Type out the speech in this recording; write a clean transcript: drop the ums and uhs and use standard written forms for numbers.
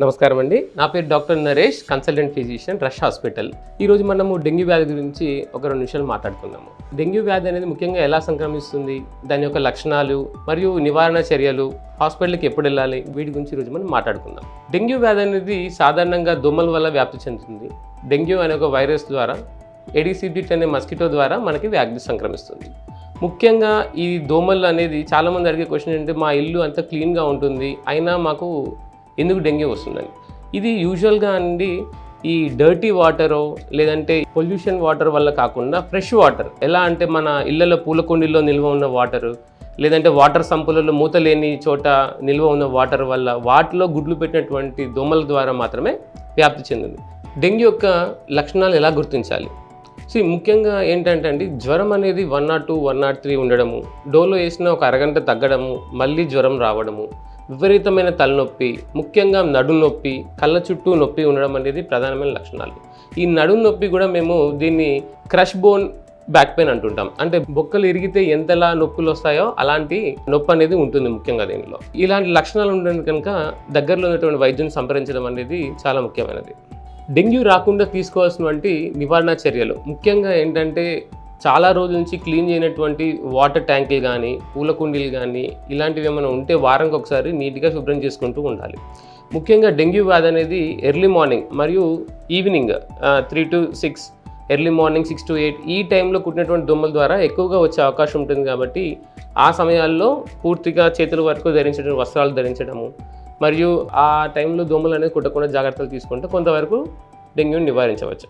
నమస్కారం అండి. నా పేరు doctor Naresh, consultant physician, rush hospital. ఈరోజు మనము డెంగ్యూ వ్యాధి గురించి ఒక 2 నిమిషాలు మాట్లాడుకుందాము. డెంగ్యూ వ్యాధి అనేది ముఖ్యంగా ఎలా సంక్రమిస్తుంది, దాని యొక్క లక్షణాలు మరియు నివారణ చర్యలు, హాస్పిటల్కి ఎప్పుడు వెళ్ళాలి, వీటి గురించి ఈరోజు మనం మాట్లాడుకుందాం. డెంగ్యూ వ్యాధి అనేది సాధారణంగా దోమల వల్ల వ్యాప్తి చెందుతుంది. డెంగ్యూ అనే ఒక వైరస్ ద్వారా, ఏడీస్ ఈజిప్టి అనే మస్కిటో ద్వారా మనకి వ్యాధి సంక్రమిస్తుంది. ముఖ్యంగా ఈ దోమలు అనేది చాలామంది అడిగే క్వశ్చన్ ఏంటంటే, మా ఇల్లు అంతా క్లీన్గా ఉంటుంది అయినా మాకు ఎందుకు డెంగ్యూ వస్తుందని. ఇది యూజువల్గా అండి ఈ డర్టీ వాటరో లేదంటే పొల్యూషన్ వాటర్ వల్ల కాకుండా ఫ్రెష్ వాటర్, ఎలా అంటే మన ఇళ్ళలో పూల కుండీల్లో నిల్వ ఉన్న వాటరు, లేదంటే వాటర్ సంపులలో మూత లేని చోట నిల్వ ఉన్న వాటర్ వల్ల, వాటిలో గుడ్లు పెట్టినటువంటి దోమల ద్వారా మాత్రమే వ్యాప్తి చెందింది. డెంగ్యూ యొక్క లక్షణాలు ఎలా గుర్తించాలి? ముఖ్యంగా ఏంటంటే అండి, జ్వరం అనేది 102, 103 ఉండడము, డోలో వేసిన ఒక అరగంట తగ్గడము, మళ్ళీ జ్వరం రావడము, విపరీతమైన తలనొప్పి, ముఖ్యంగా నడుము నొప్పి, కళ్ళ చుట్టూ నొప్పి ఉండడం అనేది ప్రధానమైన లక్షణాలు. ఈ నడుము నొప్పి కూడా మేము దీన్ని క్రష్ బోన్ బ్యాక్ పెయిన్ అంటుంటాం. అంటే బొక్కలు ఇరిగితే ఎంతలా నొప్పులు వస్తాయో అలాంటి నొప్పి అనేది ఉంటుంది ముఖ్యంగా దీనిలో. ఇలాంటి లక్షణాలు ఉండడం కనుక దగ్గరలో ఉన్నటువంటి వైద్యుని సంప్రదించడం అనేది చాలా ముఖ్యమైనది. డెంగ్యూ రాకుండా తీసుకోవాల్సినటువంటి నివారణ చర్యలు ముఖ్యంగా ఏంటంటే, చాలా రోజుల నుంచి క్లీన్ చేయనటువంటి వాటర్ ట్యాంకులు కానీ, పూల కుండీలు కానీ, ఇలాంటివి ఏమైనా ఉంటే వారానికి ఒకసారి నీట్గా శుభ్రం చేసుకుంటూ ఉండాలి. ముఖ్యంగా డెంగ్యూ వ్యాధి అనేది ఎర్లీ మార్నింగ్ మరియు evening 3 to 6, early morning 6 to 8 ఈ టైంలో కుట్టినటువంటి దోమల ద్వారా ఎక్కువగా వచ్చే అవకాశం ఉంటుంది. కాబట్టి ఆ సమయాల్లో పూర్తిగా చేతుల వరకు ధరించడం, వస్త్రాలు ధరించడము, మరియు ఆ టైంలో దోమలు అనేది కుట్టకుండా జాగ్రత్తలు తీసుకుంటే కొంతవరకు డెంగ్యూని నివారించవచ్చు.